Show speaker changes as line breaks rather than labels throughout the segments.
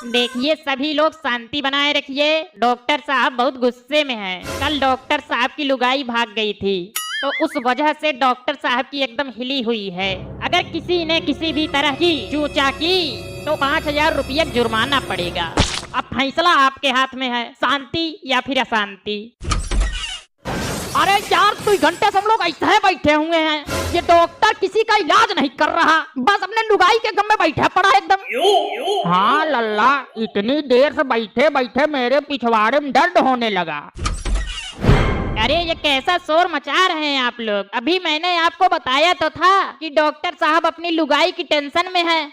देखिए सभी लोग शांति बनाए रखिए। डॉक्टर साहब बहुत गुस्से में हैं। कल डॉक्टर साहब की लुगाई भाग गई थी, तो उस वजह से डॉक्टर साहब की एकदम हिली हुई है। अगर किसी ने किसी भी तरह की चूचा की तो 5,000 रुपये जुर्माना पड़ेगा। अब फैसला आपके हाथ में है, शांति या फिर अशांति। अरे यार 2 घंटे से हम लोग ऐसे बैठे हुए हैं, ये डॉक्टर किसी का इलाज नहीं कर रहा, बस अपने लुगाई के गम में बैठा पड़ा एकदम। हाँ लल्ला, इतनी देर से बैठे बैठे मेरे पिछवाड़े में दर्द होने लगा। अरे ये कैसा शोर मचा रहे हैं आप लोग? अभी मैंने आपको बताया तो था कि डॉक्टर साहब अपनी लुगाई की टेंशन में है।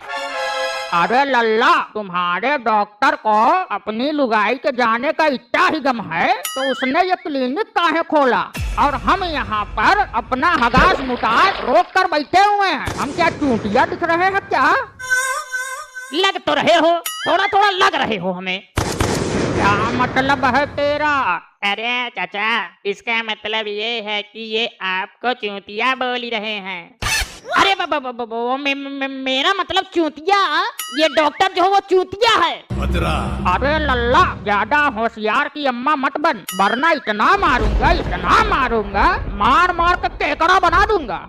अरे लल्ला, तुम्हारे डॉक्टर को अपनी लुगाई के जाने का इतना ही गम है तो उसने ये क्लिनिक काहे खोला, और हम यहाँ पर अपना हगास मुटास रोक कर बैठे हुए हैं। हम क्या चूंटिया दिख रहे हैं क्या? लग तो रहे हो, थोड़ा थोड़ा लग रहे हो हमें। क्या मतलब है तेरा? अरे चाचा, इसका मतलब ये है कि ये आपको चूतिया बोल रहे हैं। अरे मेरा मतलब चूतिया, ये डॉक्टर जो है वो चूतिया है। अरे लल्ला, ज्यादा होशियार की अम्मा मत बन, वरना इतना मारूंगा, मार मार कर केकड़ा बना दूंगा।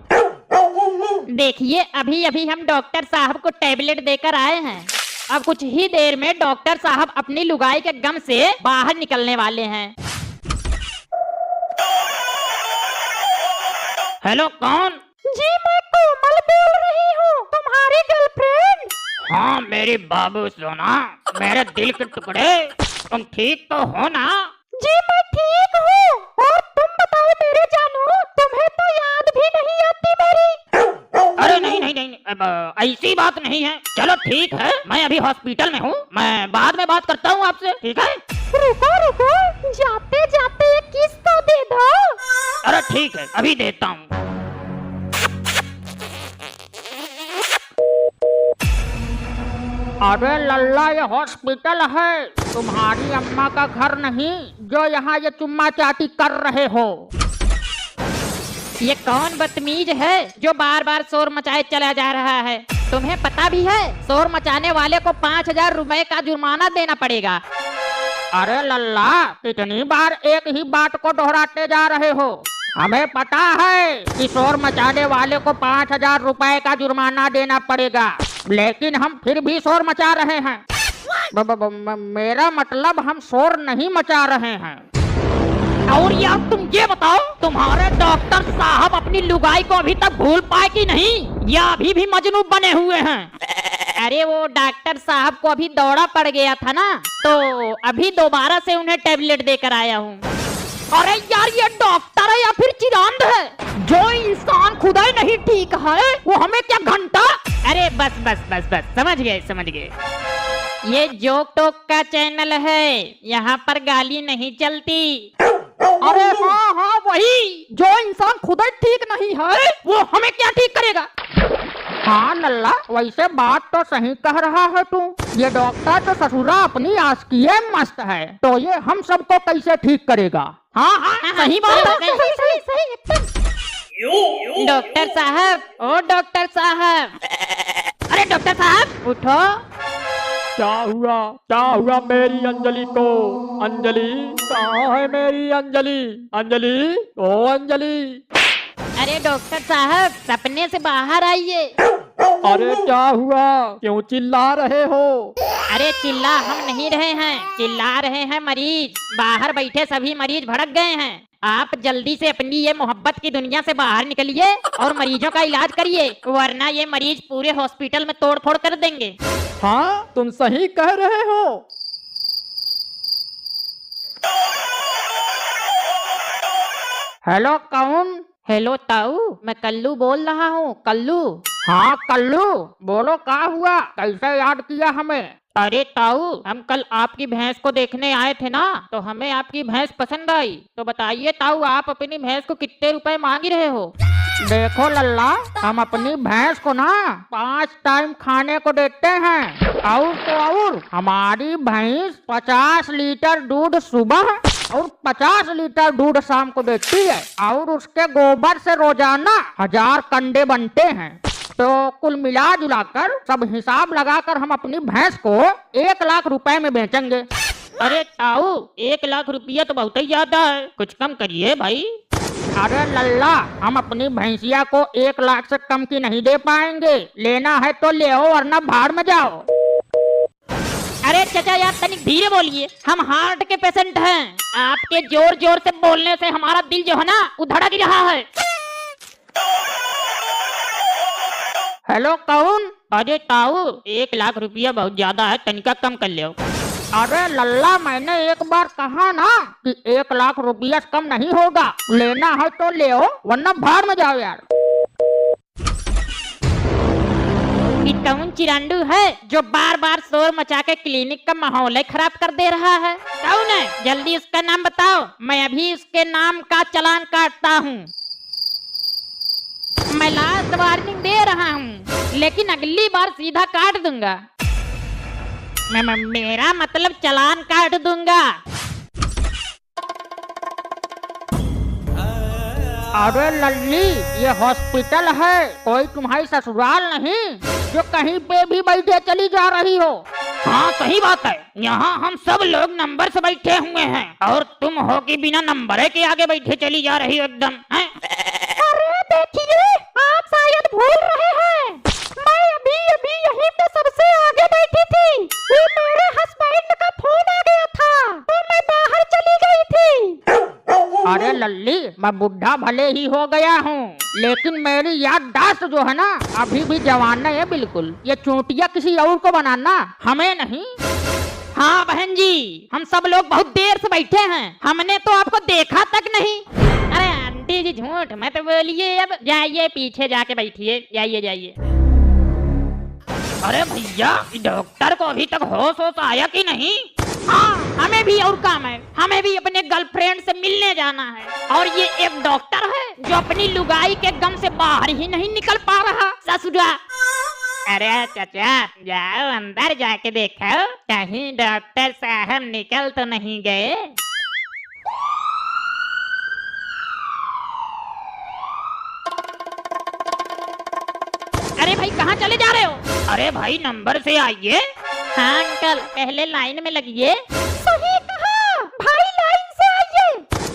देखिए अभी अभी हम डॉक्टर साहब को टैबलेट देकर आए हैं। अब कुछ ही देर में डॉक्टर साहब अपनी लुगाई के गम से बाहर निकलने वाले हैं। हेलो, कौन? जी मैं कोमल बोल रही हूँ, तुम्हारी गर्लफ्रेंड। हाँ मेरी बाबू सोना, मेरे दिल के टुकड़े, तुम ठीक तो हो ना? जी मैं ठीक हूँ, और तुम बताओ मेरे जानू, तुम्हें तो याद भी नहीं आती मेरी? अरे नहीं, अब ऐसी बात नहीं है। चलो ठीक है, मैं अभी हॉस्पिटल में हूँ, मैं बाद में बात करता हूँ आपसे, ठीक है? रुको, जाते जाते एक किस तो दे दो। अरे ठीक है, अभी देता हूँ। अरे लल्ला, ये हॉस्पिटल है, तुम्हारी अम्मा का घर नहीं जो यहाँ ये चुम्मा चाटी कर रहे हो। ये कौन बदतमीज है जो बार बार शोर मचाए चला जा रहा है? तुम्हें पता भी है शोर मचाने वाले को 5,000 रुपए का जुर्माना देना पड़ेगा। अरे लल्ला, कितनी बार एक ही बात को दोहराते जा रहे हो? हमें पता है कि शोर मचाने वाले को 5,000 रुपए का जुर्माना देना पड़ेगा, लेकिन हम फिर भी शोर मचा रहे हैं। मेरा मतलब हम शोर नहीं मचा रहे हैं। और यार तुम ये बताओ, तुम्हारे डॉक्टर साहब अपनी लुगाई को अभी तक भूल पाए कि नहीं, या अभी भी मजनू बने हुए हैं? अरे वो डॉक्टर साहब को अभी दौरा पड़ गया था ना, तो अभी दोबारा से उन्हें टैबलेट देकर आया हूँ। अरे यार, ये डॉक्टर है या फिर चिरांद है? जो इंसान खुदा ही नहीं ठीक है, वो हमें क्या घंटा? अरे बस, समझ गए। ये जोक टोक का चैनल है, यहाँ पर गाली नहीं चलती। अरे हाँ वही, जो इंसान खुद ही ठीक नहीं है वो हमें क्या ठीक करेगा? हाँ लल्ला, वैसे बात तो सही कह रहा है तू। ये डॉक्टर तो ससुरा अपनी आस्किए मस्त है, तो ये हम सबको कैसे ठीक करेगा? हाँ सही बात है, सही। डॉक्टर साहब, ओ डॉक्टर साहब, अरे डॉक्टर साहब उठो।
क्या हुआ मेरी अंजलि को? अंजलि कहाँ है मेरी अंजलि? ओ अंजलि।
अरे डॉक्टर साहब, सपने से बाहर आइए।
अरे क्या हुआ, क्यों चिल्ला रहे हो?
अरे चिल्ला हम नहीं रहे हैं, चिल्ला रहे हैं मरीज। बाहर बैठे सभी मरीज भड़क गए हैं। आप जल्दी से अपनी ये मोहब्बत की दुनिया से बाहर निकलिए और मरीजों का इलाज करिए, वरना ये मरीज पूरे हॉस्पिटल में तोड़फोड़ कर देंगे।
हाँ तुम सही कह रहे हो।
हेलो कौन? हेलो ताऊ, मैं कल्लू बोल रहा हूँ। कल्लू? हाँ कल्लू, बोलो क्या हुआ, कैसे याद किया हमें? अरे ताऊ, हम कल आपकी भैंस को देखने आए थे ना, तो हमें आपकी भैंस पसंद आई। तो बताइए ताऊ, आप अपनी भैंस को कितने रुपए मांग रहे हो? देखो लल्ला, हम अपनी भैंस को ना 5 टाइम खाने को देते हैं, और तो और हमारी भैंस 50 लीटर दूध सुबह और 50 लीटर दूध शाम को देती है, और उसके गोबर से रोजाना 1000 कंडे बनते हैं।
तो कुल मिला जुलाकर सब हिसाब लगाकर हम अपनी भैंस को 1 लाख रुपए में बेचेंगे।
अरे ताऊ 1 लाख रुपया तो बहुत ही ज्यादा है, कुछ कम करिए भाई।
अरे लल्ला, हम अपनी भैंसिया को 1 लाख से कम की नहीं दे पाएंगे। लेना है तो ले आओ वरना भाड़ में जाओ।
अरे चाचा यार तनिक धीरे बोलिए, हम हार्ट के पेशेंट हैं। आपके जोर जोर से बोलने से हमारा दिल जो है ना वो धड़क रहा है।
हेलो कौन?
अरे ताऊ 1 लाख रुपया बहुत ज्यादा है, तनिका कम कर लो।
अरे लल्ला, मैंने एक बार कहा ना कि 1 लाख रुपया से कम नहीं होगा। लेना है तो ले आओ वरना भाड़ में जाओ यार।
ये कौन चिरांडू है जो बार बार शोर मचा के क्लिनिक का माहौल खराब कर दे रहा है? कौन है? जल्दी उसका नाम बताओ, मैं अभी उसके नाम का चालान काटता हूँ। मैं लास्ट वार्निंग दे रहा हूँ, लेकिन अगली बार सीधा काट दूंगा। मेरा मतलब चालान काट दूंगा।
अरे लल्ली, ये हॉस्पिटल है, कोई तुम्हारी ससुराल नहीं जो कहीं पे भी बैठे चली जा रही हो।
हाँ सही बात है, यहाँ हम सब लोग नंबर से बैठे हुए हैं और तुम हो कि बिना नंबर के आगे बैठे चली जा रही हो एकदम।
अरे देखिए, आप शायद भूल रहे हैं, मैं अभी अभी यहीं पे सबसे आगे बैठी थी। वो मेरे हस्बैंड का फोन आ गया था तो मैं बाहर चली गई थी। अरे लल्ली, मैं बुढ़ा भले ही हो गया हूँ, लेकिन मेरी याददाश्त जो है ना अभी भी जवान है बिल्कुल। ये चोटिया किसी और को बनाना, हमें नहीं।
हाँ बहन जी, हम सब लोग बहुत देर से बैठे हैं, हमने तो आपको देखा तक नहीं। अरे आंटी जी झूठ मत बोलिए, अब जाइए पीछे जाके बैठिए, जाइए जाइए। अरे भैया, डॉक्टर को अभी तक होश आया कि नहीं? हाँ हमें भी और काम है, हमें भी अपने गर्लफ्रेंड से मिलने जाना है। और ये एक डॉक्टर है जो अपनी लुगाई के गम से बाहर ही नहीं निकल पा रहा। ससुरा, अरे चाचा जाओ अंदर जाके देखो कहीं डॉक्टर साहब निकल तो नहीं गए। अरे भाई कहाँ चले जा रहे हो? अरे भाई नंबर से आइए। हाँ अंकल, पहले लाइन में लगिए।
सही कहा भाई, लाइन से आइए।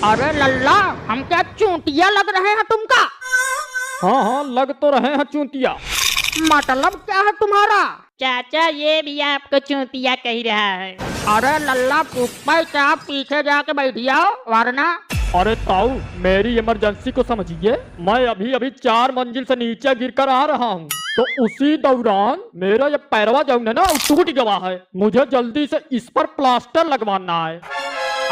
अरे लल्ला, हम क्या चूंटिया लग रहे हैं तुमका?
हाँ हाँ लग तो रहे हैं चूतिया।
मतलब क्या है तुम्हारा?
चाचा ये भी आपको चूतिया कह रहा है।
अरे लल्ला, चुपचाप पीछे जाके बैठ जाओ वरना।
अरे ताऊ, मेरी इमरजेंसी को समझिए, मैं अभी अभी 4 मंजिल से नीचे गिरकर आ रहा हूँ, तो उसी दौरान मेरा ये पैरवा जो है ना टूट गया है। मुझे जल्दी से इस पर प्लास्टर लगवाना है।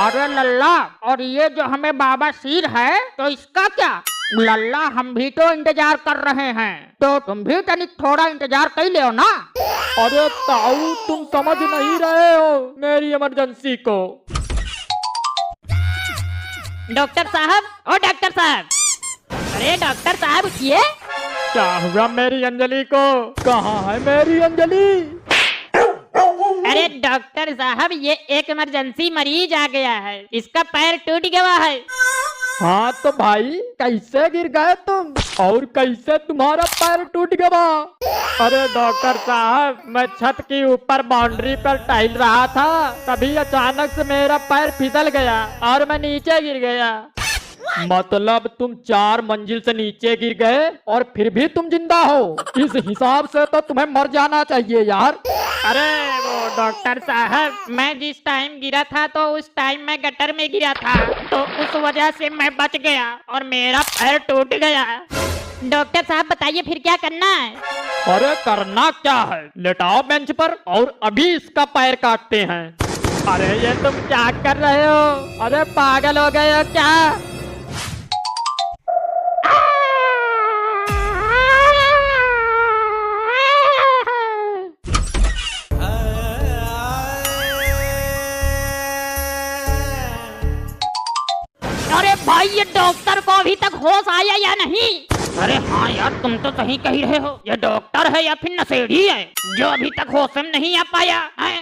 अरे लल्ला, और ये जो हमें बाबा सिर है तो इसका क्या? लल्ला, हम भी तो इंतजार कर रहे हैं, तो तुम भी तनिक थोड़ा इंतजार कर ले ना।
अरे ताऊ, तुम समझ नहीं रहे हो मेरी इमरजेंसी को।
डॉक्टर साहब, ओ डॉक्टर साहब, अरे डॉक्टर साहब उठिए।
क्या हुआ मेरी अंजलि को? कहाँ है मेरी अंजलि?
अरे डॉक्टर साहब, ये एक इमरजेंसी मरीज आ गया है, इसका पैर टूट गया है।
हाँ तो भाई, कैसे गिर गए तुम और कैसे तुम्हारा पैर टूट गया? अरे डॉक्टर साहब, मैं छत के ऊपर बाउंड्री पर टहल रहा था, तभी अचानक से मेरा पैर फिसल गया और मैं नीचे गिर गया। मतलब तुम 4 मंजिल से नीचे गिर गए और फिर भी तुम जिंदा हो? इस हिसाब से तो तुम्हें मर जाना चाहिए यार।
अरे वो डॉक्टर साहब, मैं जिस टाइम गिरा था तो उस टाइम मैं गटर में गिरा था, तो उस वजह से मैं बच गया और मेरा पैर टूट गया। डॉक्टर साहब बताइए फिर क्या करना है?
अरे करना क्या है, लेटाओ बेंच पर और अभी इसका पैर काटते हैं। अरे ये तुम क्या कर रहे हो? अरे पागल हो गए हो क्या?
अरे भाई, ये डॉक्टर को अभी तक होश आया या नहीं? अरे हाँ यार, तुम तो सही कह रहे हो, ये डॉक्टर है या फिर नशेड़ी है जो अभी तक होश में नहीं आ पाया है।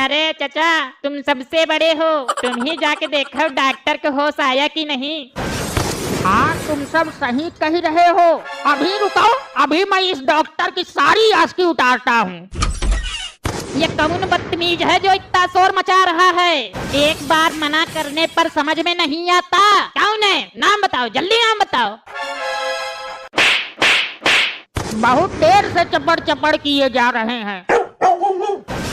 अरे चाचा, तुम सबसे बड़े हो, तुम ही जाके देखो डॉक्टर को होश आया कि नहीं।
हाँ
तुम सब सही कह रहे हो। अभी रुको, अभी मैं इस डॉक्टर की सारी आस्की उतारता हूँ। ये कौन बदतमीज है जो इतना शोर मचा रहा है? एक बार मना करने पर समझ में नहीं आता। कौन है? नाम बताओ, जल्दी नाम बताओ। बहुत देर से चपड़ चपड़ किए जा रहे हैं।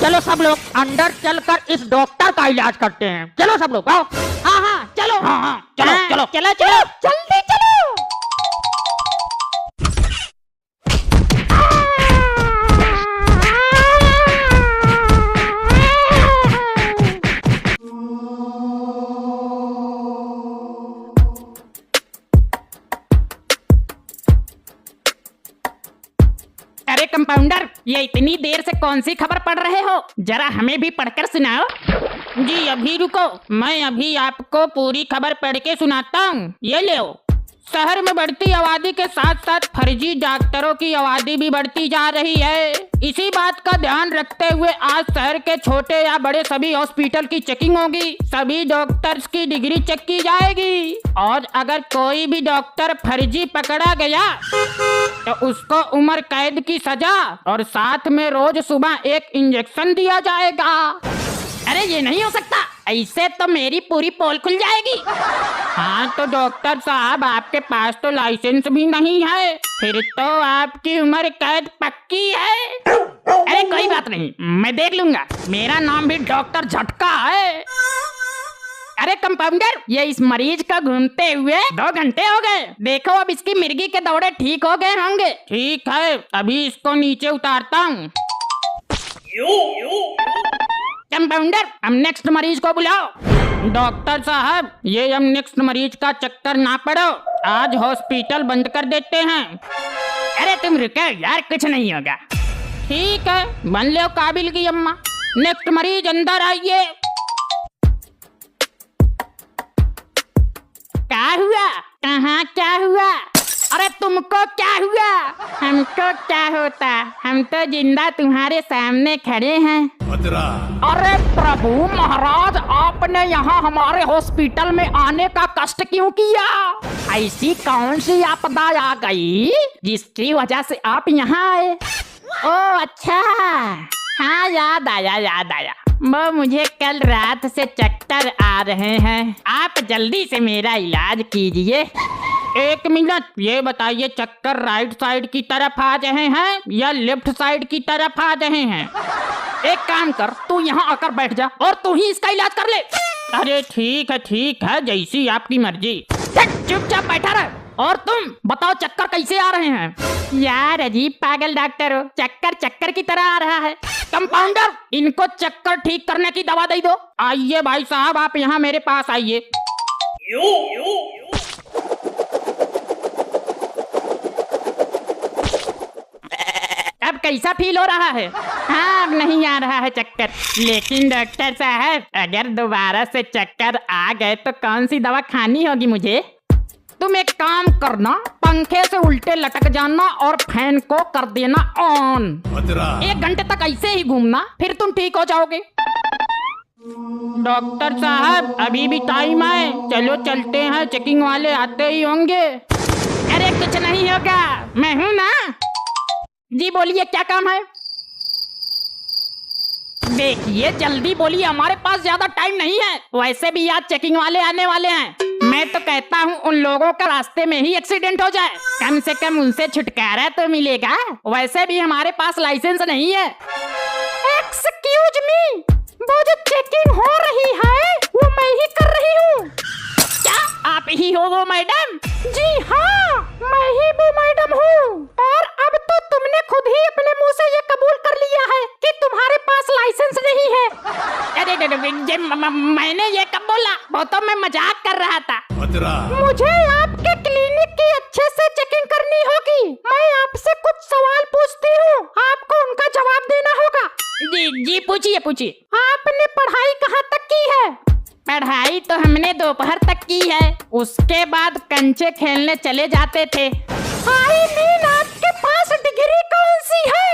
चलो सब लोग अंदर चलकर इस डॉक्टर का इलाज करते हैं। चलो सब लोग आओ। हाँ हाँ चलो। हाँ चलो चलो चलो चलो जल्दी चलो। अरे कंपाउंडर, ये इतनी देर से कौन सी खबर पढ़ रहे हो? जरा हमें भी पढ़कर सुनाओ। जी अभी रुको, मैं अभी आपको पूरी खबर पढ़ के सुनाता हूँ। ये लो। शहर में बढ़ती आबादी के साथ साथ फर्जी डॉक्टरों की आबादी भी बढ़ती जा रही है। इसी बात का ध्यान रखते हुए आज शहर के छोटे या बड़े सभी हॉस्पिटल की चेकिंग होगी। सभी डॉक्टर्स की डिग्री चेक की जाएगी और अगर कोई भी डॉक्टर फर्जी पकड़ा गया तो उसको उम्र कैद की सजा और साथ में रोज सुबह एक इंजेक्शन दिया जाएगा। अरे ये नहीं हो सकता, ऐसे तो मेरी पूरी पोल खुल जाएगी। हाँ तो डॉक्टर साहब, आपके पास तो लाइसेंस भी नहीं है, फिर तो आपकी उम्र कैद पक्की है। अरे कोई बात नहीं, मैं देख लूंगा। मेरा नाम भी डॉक्टर झटका है। अरे कंपाउंडर, ये इस मरीज का घूमते हुए 2 घंटे हो गए। देखो अब इसकी मिर्गी के दौरे ठीक हो गए होंगे। ठीक है, अभी इसको नीचे उतारता हूँ। कंपाउंडर, हम नेक्स्ट मरीज को बुलाओ। डॉक्टर साहब, ये हम नेक्स्ट मरीज का चक्कर ना पड़ो, आज हॉस्पिटल बंद कर देते हैं। अरे तुम रुको यार, कुछ नहीं होगा। ठीक है, बन लो काबिल की अम्मा। नेक्स्ट मरीज अंदर आइए। क्या हुआ? कहाँ क्या हुआ? अरे तुमको क्या हुआ? हमको क्या होता, हम तो जिंदा तुम्हारे सामने खड़े हैं। अरे प्रभु महाराज, आपने यहाँ हमारे हॉस्पिटल में आने का कष्ट क्यों किया? ऐसी कौन सी आपदा आ गई जिसकी वजह से आप यहाँ आए? ओ अच्छा, हाँ याद आया। वो मुझे कल रात से चक्कर आ रहे हैं। आप जल्दी से मेरा इलाज कीजिए। 1 मिनट, ये बताइए चक्कर राइट साइड की तरफ आ रहे हैं या लेफ्ट साइड की तरफ आ रहे हैं? एक काम कर, तू यहाँ आकर बैठ जा और तू ही इसका इलाज कर ले। अरे ठीक है, जैसी आपकी मर्जी। चुपचाप बैठा रहे। और तुम बताओ चक्कर कैसे आ रहे हैं? यार अजीब पागल डॉक्टर हो, चक्कर की तरह आ रहा है। कंपाउंडर, इनको चक्कर ठीक करने की दवा दे दो। आइए भाई साहब, आप यहाँ मेरे पास आइए। अब कैसा फील हो रहा है? हाँ, अब नहीं आ रहा है चक्कर। लेकिन डॉक्टर साहब, अगर दोबारा से चक्कर आ गए तो कौन सी दवा खानी होगी मुझे? तुम एक काम करना, पंखे से उल्टे लटक जाना और फैन को कर देना ऑन। 1 घंटे तक ऐसे ही घूमना, फिर तुम ठीक हो जाओगे। डॉक्टर साहब, अभी भी टाइम है, चलो चलते हैं, चेकिंग वाले आते ही होंगे। अरे कुछ नहीं होगा, मैं हूँ ना। जी बोलिए, क्या काम है? देखिए जल्दी बोलिए, हमारे पास ज्यादा टाइम नहीं है। वैसे भी आज चेकिंग वाले आने वाले हैं। मैं तो कहता हूँ उन लोगों का रास्ते में ही एक्सीडेंट हो जाए, कम से कम उनसे छुटकारा तो मिलेगा। वैसे भी हमारे पास लाइसेंस नहीं है।
एक्सक्यूज मी, वो जो चेकिंग हो रही है वो मैं ही कर रही हूँ।
क्या आप ही हो वो मैडम?
जी हाँ, मैं ही वो मैडम हूँ। और अब तो तुमने खुद ही अपने मुंह से ये कबूल कर लिया है कि तुम्हारे पास लाइसेंस नहीं है।
अरे मैंने ये कब बोला? वो तो मैं मजाक कर रहा था।
मुझे आपके क्लिनिक की अच्छे से चेकिंग करनी होगी। मैं आपसे कुछ सवाल पूछती हूँ, आपको उनका जवाब देना होगा।
जी पूछिए।
आपने पढ़ाई कहाँ तक की है?
पढ़ाई तो हमने दोपहर तक की है, उसके बाद कंचे खेलने चले जाते थे।
आई मीन, आपके पास डिग्री कौन सी है?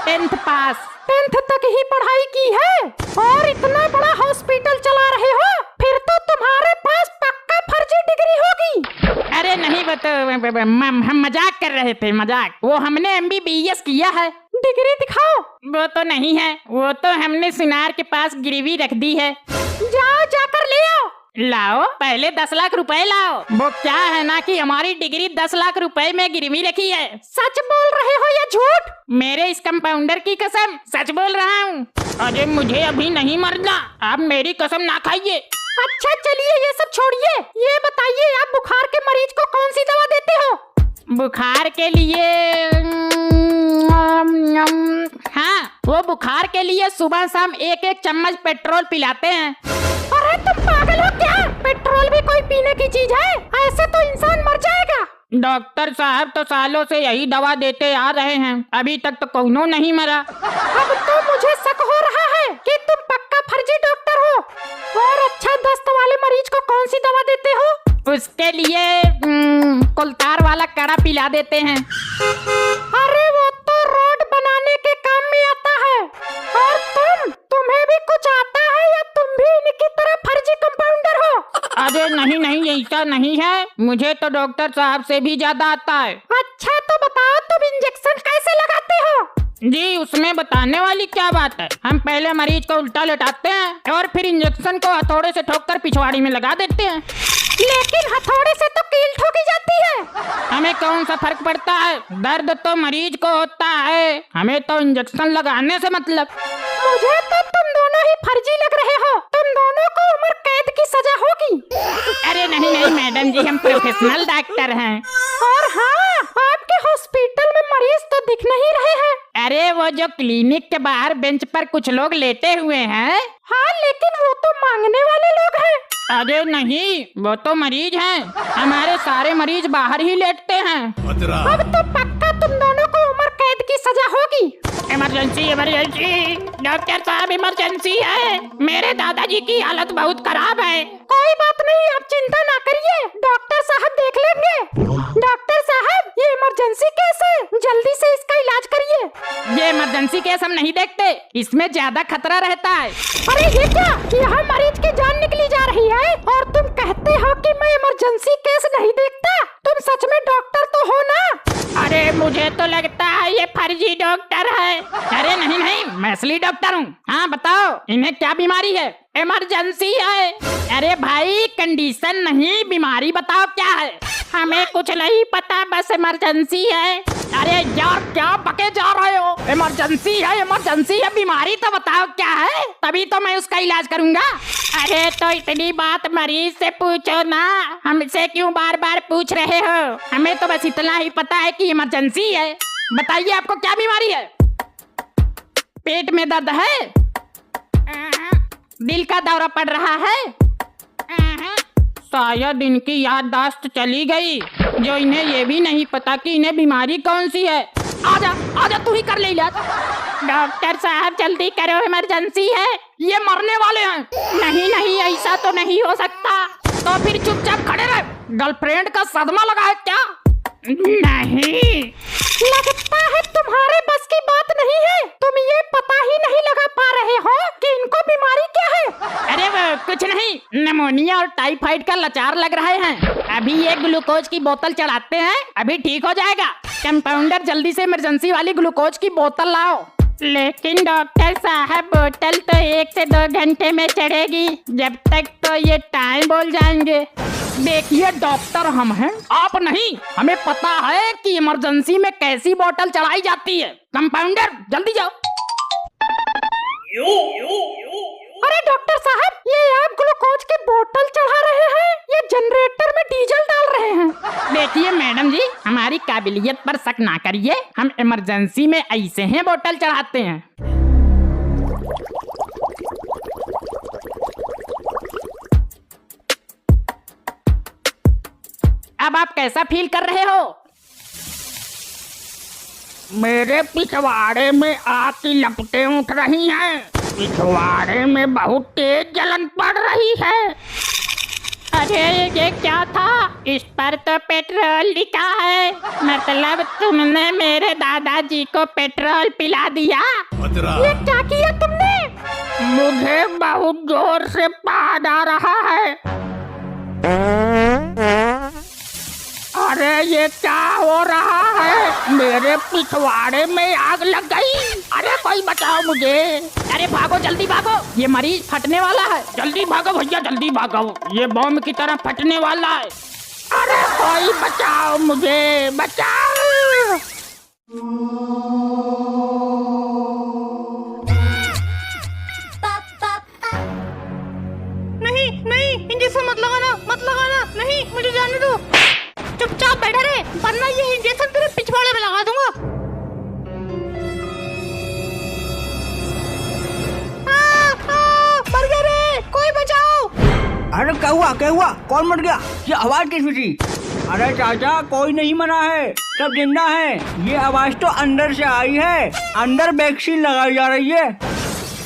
10th पास।
10th तक ही पढ़ाई की है और इतना बड़ा हॉस्पिटल चला रहे हो, फिर तो तुम्हारे पास पक्का फर्जी डिग्री होगी।
अरे नहीं बतो, हम मजाक कर रहे थे, मजाक। वो हमने MBBS किया है।
डिग्री दिखाओ।
वो तो नहीं है, वो तो हमने सुनार के पास गिरवी रख दी है।
जाओ जाकर ले आओ।
लाओ, पहले 10 लाख रुपए लाओ। वो क्या है ना कि हमारी डिग्री 10 लाख रुपए में गिरवी रखी है।
सच बोल रहे हो या झूठ?
मेरे इस कंपाउंडर की कसम, सच बोल रहा हूँ। अरे मुझे अभी नहीं मरना, आप मेरी कसम ना खाइए।
अच्छा चलिए ये सब छोड़िए, ये बताइए आप बुखार के मरीज को कौन सी दवा देते हो?
बुखार के लिए हाँ, वो बुखार के लिए सुबह शाम 1-1 चम्मच पेट्रोल पिलाते हैं।
अरे तुम पागल हो क्या? पेट्रोल भी कोई पीने की चीज है? ऐसे तो इंसान मर जाएगा।
डॉक्टर साहब तो सालों से यही दवा देते आ रहे हैं, अभी तक तो कौनो नहीं मरा।
अब तो मुझे शक हो रहा है कि तुम पक्का फर्जी डॉक्टर हो। और अच्छा, दस्त वाले मरीज को कौन सी दवा देते हो?
उसके लिए कोलतार वाला काढ़ा पिला देते हैं।
अरे वो तो रोड बनाने के काम में आता है। और तुम्हें भी कुछ आता है या तुम भी इनकी तरह फर्जी कंपाउंडर हो?
अरे नहीं नहीं, ऐसा नहीं है, मुझे तो डॉक्टर साहब से भी ज्यादा आता है।
अच्छा तो बताओ तुम इंजेक्शन कैसे लगाते हो?
जी, उसमें बताने वाली क्या बात है। हम पहले मरीज को उल्टा लेटाते हैं और फिर इंजेक्शन को हथौड़े से ठोककर पिछवाड़ी में लगा देते हैं।
लेकिन हथौड़े से तो कील ठोकी जाती है।
हमें कौन सा फर्क पड़ता है, दर्द तो मरीज को होता है, हमें तो इंजेक्शन लगाने से मतलब।
मुझे तो तुम दोनों ही फर्जी लग रहे हो। तुम दोनों को उम्र कैद की सजा होगी।
अरे नहीं नहीं मैडम जी, हम प्रोफेशनल डॉक्टर हैं।
और हाँ, आपके हॉस्पिटल में मरीज तो दिख नहीं रहे हैं।
अरे वो जो क्लिनिक के बाहर बेंच पर कुछ लोग लेटे हुए हैं।
हाँ, लेकिन वो तो मांगने वाले लोग हैं।
अरे नहीं, वो तो मरीज हैं। हमारे सारे मरीज बाहर ही लेटते हैं।
अब तो पक्का तुम दोनों को उम्र कैद की सजा होगी।
इमरजेंसी इमरजेंसी, डॉक्टर साहब इमरजेंसी है, मेरे दादाजी की हालत बहुत खराब है।
कोई बात नहीं, आप चिंता ना करिए, डॉक्टर साहब देख लेंगे। डॉक्टर साहब, ये इमरजेंसी केस है, जल्दी से इसका इलाज करिए।
ये इमरजेंसी केस हम नहीं देखते, इसमें ज्यादा खतरा रहता है।
अरे ये क्या, यहाँ मरीज की जान निकली जा रही है और तुम कहते हो कि मैं इमरजेंसी केस नहीं देखता? तुम सच में डॉक्टर तो हो ना?
अरे मुझे तो लगता है ये फर्जी डॉक्टर है। अरे नहीं नहीं, मैं असली डॉक्टर हूँ। हाँ बताओ, इन्हें क्या बीमारी है? इमरजेंसी है। अरे भाई, कंडीशन नहीं, बीमारी बताओ क्या है। हमें कुछ नहीं पता, बस इमरजेंसी है। अरे यार, क्या बके जा रहे हो? इमरजेंसी है, बीमारी तो बताओ क्या है, तभी तो मैं उसका इलाज करूंगा। अरे तो इतनी बात मरीज से पूछो ना, हमसे क्यों बार बार पूछ रहे हो? हमें तो बस इतना ही पता है कि इमरजेंसी है। बताइए आपको क्या बीमारी है? पेट में दर्द है? दिल का दौरा पड़ रहा है? शायद इनकी याददाश्त चली गई, जो इन्हें ये भी नहीं पता कि इन्हें बीमारी कौन सी है। आजा तू ही कर ले इलाज। डॉक्टर साहब जल्दी करो, इमरजेंसी है, ये मरने वाले हैं। नहीं नहीं, ऐसा तो नहीं हो सकता। तो फिर चुपचाप खड़े रहे। गर्लफ्रेंड का सदमा लगा है क्या? नहीं,
लगता है तुम्हारे बस की बात नहीं है। तुम ये पता ही नहीं लगा पा रहे हो कि इनको बीमारी क्या है।
अरे वो कुछ नहीं, निमोनिया और टाइफाइड का लाचार लग रहे हैं। अभी ये ग्लूकोज की बोतल चढ़ाते हैं, अभी ठीक हो जाएगा। कंपाउंडर जल्दी से इमरजेंसी वाली ग्लूकोज की बोतल लाओ। लेकिन डॉक्टर साहब, बोतल तो 1 से 2 घंटे में चढ़ेगी, जब तक तो ये टाइम बोल जाएंगे। देखिए डॉक्टर हम हैं, आप नहीं। हमें पता है कि इमरजेंसी में कैसी बोतल चढ़ाई जाती है। कंपाउंडर जल्दी जाओ।
अरे डॉक्टर साहब, ये आप ग्लूकोज की बोतल चढ़ा रहे हैं, ये जनरेटर में डीजल डाल रहे हैं।
देखिए मैडम जी, हमारी काबिलियत पर शक ना करिए, हम इमरजेंसी में ऐसे हैं बोतल चढ़ाते हैं। अब आप कैसा फील कर रहे हो? मेरे पिछवाड़े में आग की लपटें उठ रही हैं। पिछवाड़े में बहुत तेज जलन पड़ रही है। अरे ये क्या था? इस पर तो पेट्रोल लिखा है, मतलब तुमने मेरे दादाजी को पेट्रोल पिला दिया।
ये क्या किया तुमने?
मुझे बहुत जोर से पाद आ रहा है।
अरे ये क्या हो रहा है? मेरे पिछवाड़े में आग लग गई। अरे कोई बचाओ मुझे।
अरे भागो, जल्दी भागो, ये मरीज फटने वाला है।
जल्दी भागो भैया, जल्दी भागो, ये बॉम्ब की तरह फटने वाला है। अरे कोई बचाओ मुझे, बचाओ।
नहीं नहीं, इंजेक्शन मत लगाना, मत लगाना, नहीं, मुझे जाने दो। चुपचाप बैठा रहे, वरना ये इंजेक्शन तेरे पिछवाड़े में लगा दूंगा। मर गया रे, कोई बचाओ।
अरे क्या हुआ, क्या हुआ? कौन मर गया? ये आवाज किस थी? अरे चाचा, कोई नहीं मरा है, सब जिंदा है। ये आवाज तो अंदर से आई है। अंदर वैक्सीन लगाई जा रही है।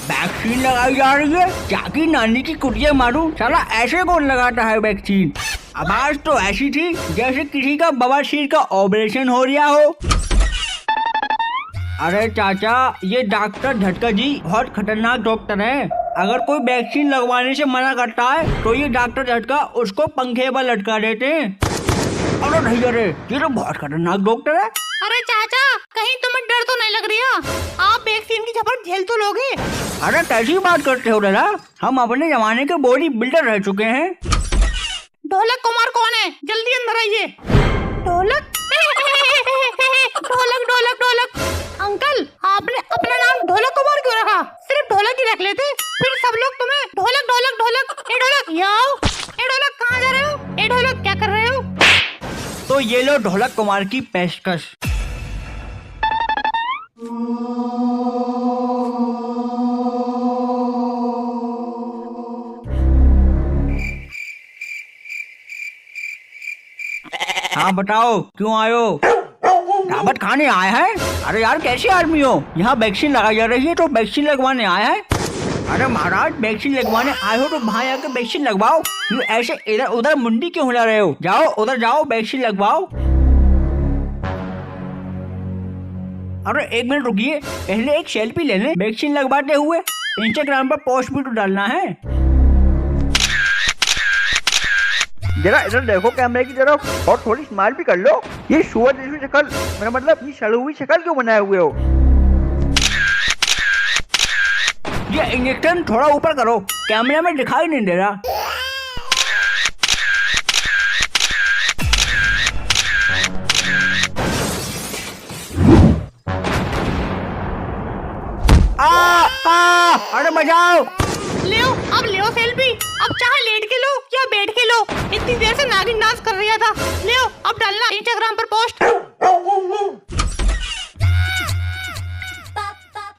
वैक्सीन लगाई जा रही है? जाकी नानी की कुटिया मारूं, साला ऐसे कौन लगाता है वैक्सीन? आवाज तो ऐसी थी जैसे किसी का बवासीर का ऑपरेशन हो रहा हो। अरे चाचा, ये डॉक्टर झटका जी बहुत खतरनाक डॉक्टर है। अगर कोई वैक्सीन लगवाने से मना करता है तो ये डॉक्टर झटका उसको पंखे पर लटका देते हैं। अरे भैया रे, ये तो बहुत खतरनाक डॉक्टर है।
अरे चाचा, कहीं तुम्हें डर तो नहीं लग रहा? आप वैक्सीन की झपट झेल तो लोगे?
अरे कैसी बात करते हो दादा, हम अपने जमाने के बॉडी बिल्डर रह चुके हैं।
ढोलक कुमार कौन है? जल्दी अंदर आइए। ढोलक ढोलक ढोलक ढोलक। अंकल, आपने अपना नाम ढोलक कुमार क्यों रखा? सिर्फ ढोलक ही रख लेते, फिर सब लोग तुम्हें ढोलक ढोलक ढोलक। ए ढोलक, यहाँ आओ। ए ढोलक, कहाँ जा रहे हो? ए ढोलक, क्या कर रहे हो?
तो ये लो ढोलक कुमार की पेशकश। हाँ बताओ, क्यों आए हो? दावत खाने आए हैं? अरे यार, कैसे आदमी हो? यहाँ वैक्सीन लगाई जा रही है तो वैक्सीन लगवाने आए हैं? अरे महाराज, वैक्सीन लगवाने आए हो तो वहाँ आके वैक्सीन लगवाओ। यूँ ऐसे इधर उधर मुंडी क्यों हिला रहे हो? जाओ उधर जाओ, वैक्सीन लगवाओ। अरे एक मिनट रुकिए, पहले एक सेल्फी ले लें वैक्सीन लगवाते हुए। इंस्टाग्राम पर पोस्ट भी तो डालना है।
जरा इधर देखो कैमरे की तरफ और थोड़ी स्माइल भी कर लो। ये सुअर जैसी शक्ल, मेरा मतलब ये सड़ी हुई शक्ल क्यों बनाए हुए हो?
ये इंजेक्शन थोड़ा ऊपर करो, कैमरे में दिखाई नहीं दे रहा। अरे बचाओ।
ले अब ले सेल्फी। अब चाहे लेट के लो या बैठ के लो। इतनी देर से नागिन डांस कर रहा था। ले अब डालना इंस्टाग्राम पर पोस्ट।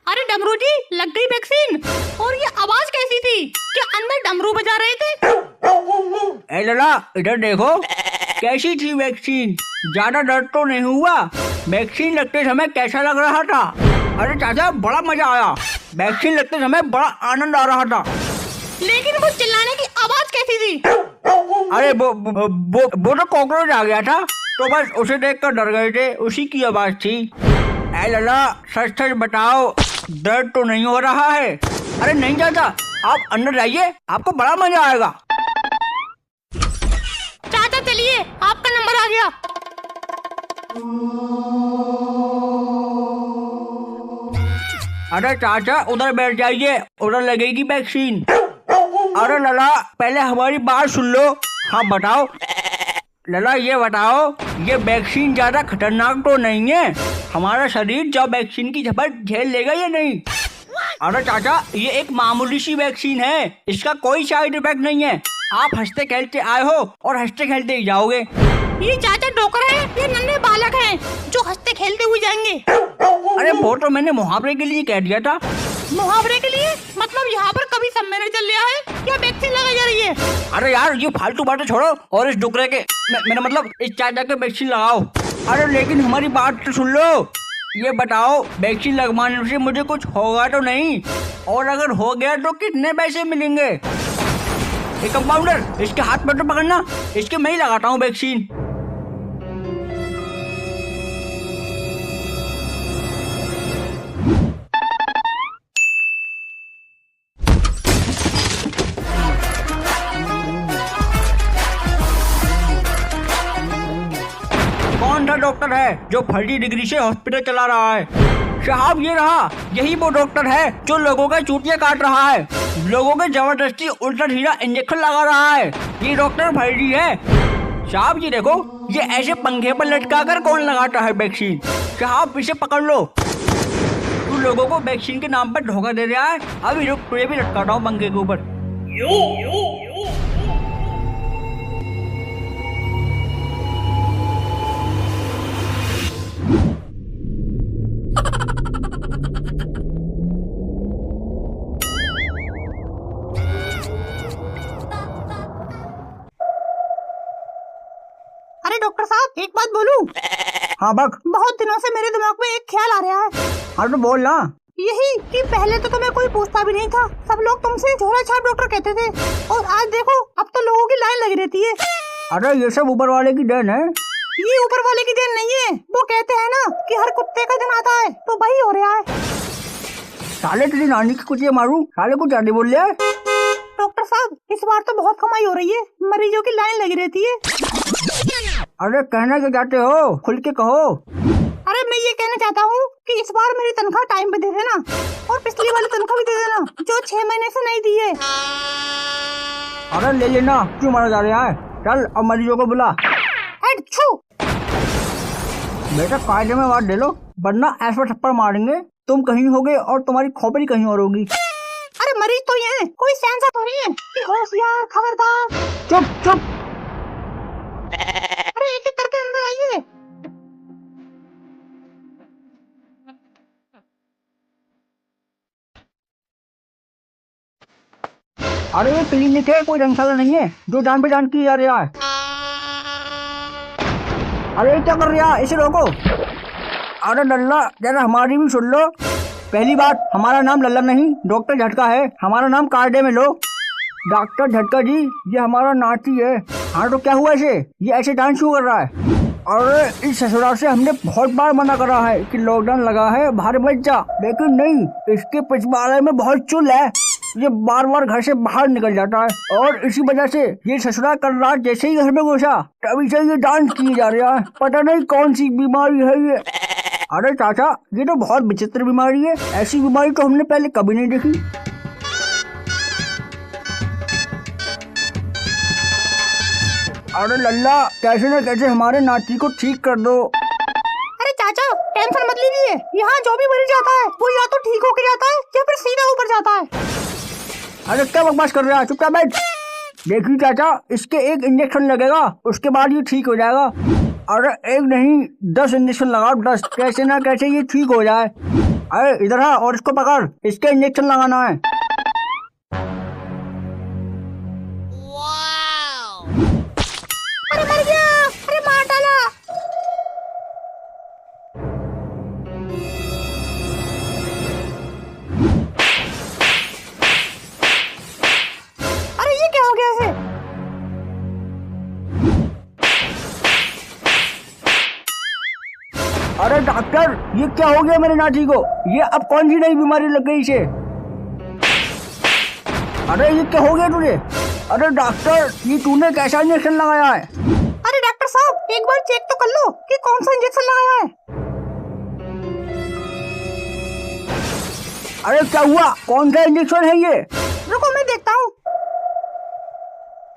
अरे डमरू जी, लग गई वैक्सीन। और ये आवाज कैसी थी? क्या अंदर डमरू बजा रहे थे?
ए लला, इधर देखो, कैसी थी वैक्सीन? ज्यादा दर्द तो नहीं हुआ? वैक्सीन लगते समय कैसा लग रहा था? अरे चाचा, बड़ा मजा आया। वैक्सीन लगते समय बड़ा आनंद आ रहा था।
लेकिन वो चिल्लाने की आवाज कैसी थी?
अरे वो तो कॉकरोच आ गया था, तो बस उसे देखकर डर गए थे, उसी की आवाज थी। ए लला, सच सच बताओ, दर्द तो नहीं हो रहा है? अरे नहीं चाचा, आप अंदर जाइए, आपको बड़ा मजा आएगा।
चाचा चलिए, आपका नंबर आ गया।
अरे चाचा, उधर बैठ जाइए, उधर लगेगी वैक्सीन। अरे लला, पहले हमारी बात सुन लो। हाँ बताओ लला, ये बताओ, ये वैक्सीन ज्यादा खतरनाक तो नहीं है? हमारा शरीर जब वैक्सीन की झपट झेल लेगा या नहीं? अरे चाचा, ये एक मामूली सी वैक्सीन है, इसका कोई साइड इफेक्ट नहीं है। आप हंसते खेलते आए हो और हंसते खेलते ही जाओगे।
ये चाचा डोकर है, ये नन्हे बालक हैं जो हंसते खेलते हुए जाएंगे।
अरे वो तो मैंने मुहावरे के लिए कह दिया था।
मुहावरे के लिए? मतलब यहाँ पर कभी सम्मेलन चल रहा है या वैक्सीन लगाई जा रही है?
अरे यार, ये फालतू बातें छोड़ो और इस डुकरे के मेरा मतलब इस चाचा के वैक्सीन लगाओ। अरे लेकिन हमारी बात तो सुन लो। ये बताओ, वैक्सीन लगवाने से मुझे कुछ होगा तो नहीं? और अगर हो गया तो कितने पैसे मिलेंगे? एक कंपाउंडर, इसके हाथ पर तो पकड़ना, इसके मैं ही लगाता हूँ वैक्सीन। जो फर्जी डिग्री से हॉस्पिटल चला रहा है। साहब ये रहा, यही वो डॉक्टर है जो लोगों का चूतिया काट रहा है, लोगों के जबरदस्ती उल्टा सीधा इंजेक्शन लगा रहा है। ये डॉक्टर फर्जी है। साहब ये देखो, ये ऐसे पंखे पर लटका कर कौन लगाता है वैक्सीन। साहब इसे पकड़ लो, तू लोगों को वैक्सीन के नाम पर धोखा दे रहा है। अभी रुक, तुझे भी लटकाता हूँ पंखे के ऊपर।
अरे डॉक्टर साहब, एक बात बोलूं?
हाँ बक।
बहुत दिनों से मेरे दिमाग में एक ख्याल आ रहा है।
हाँ तो बोल ना।
यही कि पहले तो तुम्हें कोई पूछता भी नहीं था, सब लोग तुमसे झोला छाप डॉक्टर कहते थे, और आज देखो अब तो लोगों की लाइन लगी रहती है।
अरे ये सब ऊपर वाले की देन है।
ये ऊपर वाले की देन नहीं है, वो कहते हैं ना कि हर कुत्ते का दिन आता है, तो वही हो रहा है।
साले तेरी नानी की कुछ ये मारू, साले को ज्यादा बोल लिया।
डॉक्टर साहब इस बार तो बहुत कमाई हो रही है, मरीजों की लाइन लगी रहती है।
अरे कहना क्या चाहते हो, खुल के कहो।
अरे मैं ये कहना चाहता हूँ कि इस बार मेरी तनख्वाह टाइम पे दे देना, और पिछली वाली तनख्वाह भी दे देना जो 6 महीने से नहीं दी है।
अरे ले लेना, क्यों मारा जा रहा है। चल अब मरीजों को बुला।
छू
बेटा कायदे में बात दे लो, वरना ऐसा थप्पड़ मारेंगे तुम कहीं होगे और तुम्हारी खोपड़ी कहीं और होगी।
अरे मरीज तो ये है, कोई सेंसर थोड़ी है कि होशियार खबरदार।
चुप चुप।
अरे एक एक करके अंदर आइए।
अरे ये क्लिनिक है, कोई धर्मशाला नहीं है जो जान पहचान की जा रहा है। अरे क्या कर रहा है, इसे रोको। अरे लल्ला जरा हमारी भी सुन लो। पहली बात, हमारा नाम लल्ला नहीं डॉक्टर झटका है, हमारा नाम कार्डे में लो। डॉक्टर झटका जी, ये हमारा नाती है। हाँ तो क्या हुआ इसे, ये ऐसे डांस क्यों कर रहा है। अरे इस ससुराल से हमने बहुत बार मना करा है कि लॉकडाउन लगा है बाहर मत जा, लेकिन नहीं, इसके पिछवाड़े में बहुत चुल है, ये बार बार घर से बाहर निकल जाता है, और इसी वजह से ये ससुराल कल रात जैसे ही घर में घुसा तभी से ये डांस किए जा रहा है। पता नहीं कौन सी बीमारी है ये। अरे चाचा ये तो बहुत विचित्र बीमारी है, ऐसी बीमारी तो हमने पहले कभी नहीं देखी। अरे लल्ला कैसे न कैसे हमारे नाती को ठीक कर दो।
अरे चाचा टेंशन मत लीजिए, यहाँ जो भी मरीज जाता है वो या तो ठीक होके जाता है या फिर सीधा ऊपर जाता है।
अरे क्या बकवास कर रहा है, चुपचाप बैठ। देखिए चाचा, इसके एक इंजेक्शन लगेगा, उसके बाद ये ठीक हो जाएगा। अरे एक नहीं 10 इंजेक्शन लगाओ, 10, कैसे ना कैसे ये ठीक हो जाए। अरे इधर आ और इसको पकड़, इसके इंजेक्शन लगाना है।
अरे मर गया, अरे मार डाला। अरे ये क्या हो गया इसे।
अरे डॉक्टर ये क्या हो गया मेरे नाती को, ये अब कौन सी नई बीमारी लग गई इसे। अरे ये क्या हो गया तुझे। अरे डॉक्टर ये तूने कैसा इंजेक्शन लगाया है।
अरे डॉक्टर साहब एक बार चेक तो कर लो कि कौन सा इंजेक्शन लगाया है।
अरे क्या हुआ, कौन सा इंजेक्शन है ये।
रुको मैं देखता हूँ।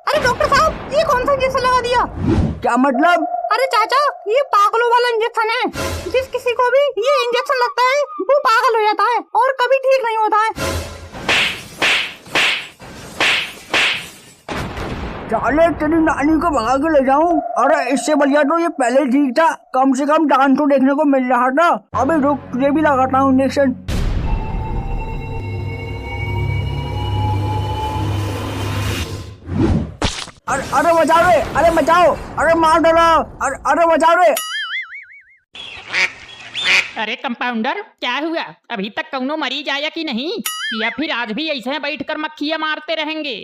अरे डॉक्टर साहब ये कौन सा इंजेक्शन लगा दिया।
क्या मतलब।
अरे चाचा ये पागलों वाला इंजेक्शन है, जिस किसी को भी ये इंजेक्शन लगता है वो पागल हो जाता है और कभी ठीक नहीं होता है।
चले तेरी नानी को भगा के ले जाऊं। अरे इससे बढ़िया तो ये पहले ही ठीक था, कम से कम डांस तो देखने को मिल रहा था। अबे रुक, तुझे भी लगाता हूँ इंजेक्शन। अरे बचाओ रे, अरे बचाओ, अरे मार डालो, अरे बचाओ रे।
अरे कंपाउंडर क्या हुआ, अभी तक कौनो मरीज आया कि नहीं, या फिर आज भी ऐसे बैठकर मक्खियां मारते रहेंगे।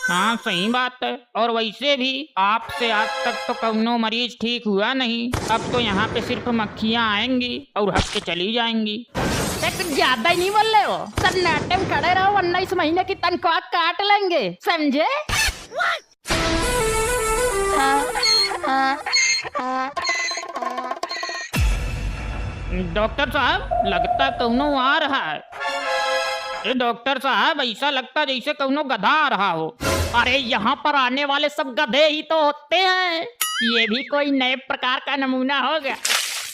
हाँ सही बात है, और वैसे भी आपसे आज तक तो कौनो मरीज ठीक हुआ नहीं, अब तो यहाँ पे सिर्फ मक्खियां आएंगी और हट के चली जाएंगी। कुछ ज्यादा ही नहीं बोल रहे हो, सन्नाटे में खड़े रहो वरना इस महीने की तनख्वाह काट लेंगे, समझे।
डॉक्टर साहब लगता कौनो आ रहा है। ए डॉक्टर साहब ऐसा लगता जैसे कौनो गधा आ रहा हो।
अरे यहाँ पर आने वाले सब गधे ही तो होते हैं, ये भी कोई नए प्रकार का नमूना हो गया।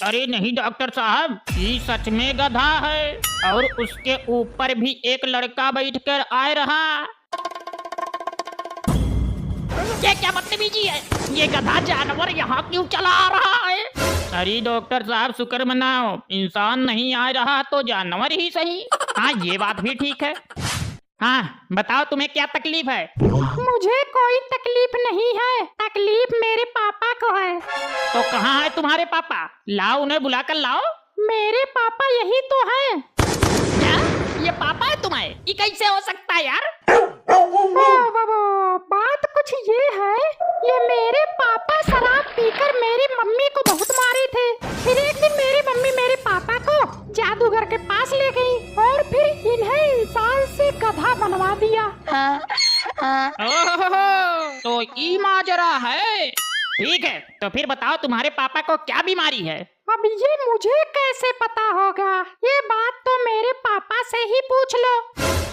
अरे नहीं डॉक्टर साहब, ये सच में गधा है और उसके ऊपर भी एक लड़का बैठकर आ रहा।
ये क्या बदतमीजी है, ये गधा जानवर यहाँ क्यों चला आ रहा है?
अरे डॉक्टर साहब शुक्र मनाओ, इंसान नहीं आ रहा तो जानवर ही सही।
हाँ ये बात भी ठीक है। हाँ बताओ तुम्हें क्या तकलीफ है?
मुझे कोई तकलीफ नहीं है, तकलीफ मेरे पापा को है।
तो कहाँ है तुम्हारे पापा? लाओ उन्हें बुला कर लाओ।
मेरे पापा यही तो हैं।
क्या ये पापा है तुम्हारे? ये कैसे हो सकता है यार?
बात कुछ ये है, ये मेरे पापा शराब पीकर मेरी मम्मी को बहुत मारे थे। फिर एक दिन मेरी मम्मी मेरे पापा को जादूगर के पास ले गई और फिर इन्हें इंसान से गधा बनवा दिया।
ओहो, तो ये माजरा है।
ठीक है तो फिर बताओ तुम्हारे पापा को क्या बीमारी है?
अब ये मुझे कैसे पता होगा? ये बात तो मेरे पापा से ही पूछ लो।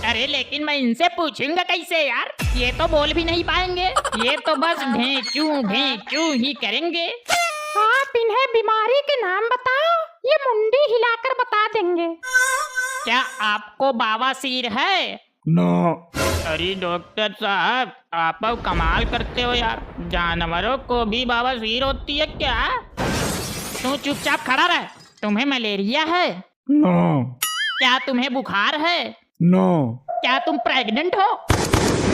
अरे लेकिन मैं इनसे पूछूंगा कैसे यार, ये तो बोल भी नहीं पाएंगे, ये तो बस ढेंचू ही करेंगे।
आप इन्हें बीमारी के नाम बताओ, ये मुंडी हिलाकर बता देंगे।
क्या आपको बवासीर है?
नो।
अरे डॉक्टर साहब, आप अब कमाल करते हो यार, जानवरों को भी बवासीर होती है क्या?
तू चुपचाप खड़ा रह। तुम्हें मलेरिया है?
नो।
क्या तुम्हें बुखार है?
नो।
क्या तुम प्रेग्नेंट हो?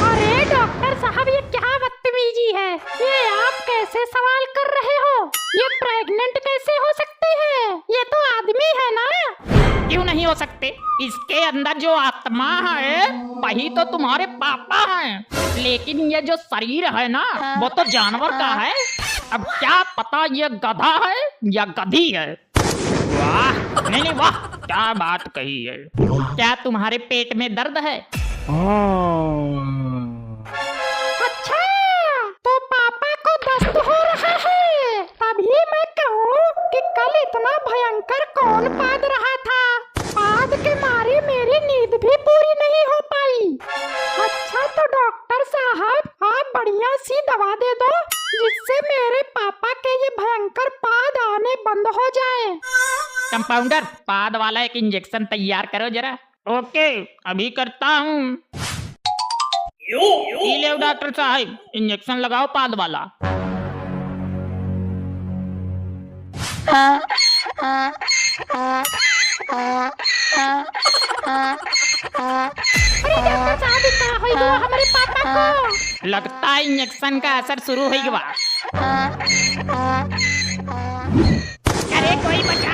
अरे डॉक्टर साहब ये क्या बदतमीजी है, ये आप कैसे सवाल कर रहे हो? ये प्रेग्नेंट कैसे हो सकते हैं? ये तो आदमी है ना।
क्यों नहीं हो सकते? इसके अंदर जो आत्मा है वही तो तुम्हारे पापा हैं, लेकिन ये जो शरीर है ना वो तो जानवर का है। अब क्या पता ये गधा है या गधी है।
वाह, नहीं वाह, क्या बात कही है।
क्या तुम्हारे पेट में दर्द है?
अच्छा तो पापा को दस्त हो रहा है, तभी मैं कहूँ कि कल इतना भयंकर कौन पाद रहा था। पाद के मारे मेरी नींद भी पूरी नहीं हो पाई। अच्छा तो डॉक्टर साहब आप बढ़िया सी दवा दे दो जिससे मेरे पापा के ये भयंकर पाद आने बंद हो जाए।
कंपाउंडर पाद वाला एक इंजेक्शन तैयार करो जरा।
ओके अभी करता हूँ। ये ले डॉक्टर साहब, इंजेक्शन लगाओ पाद वाला।
अरे डॉक्टर साहब क्या हो गया हमारे पापा को?
लगता है इंजेक्शन का असर शुरू हो गया। अरे कोई बचा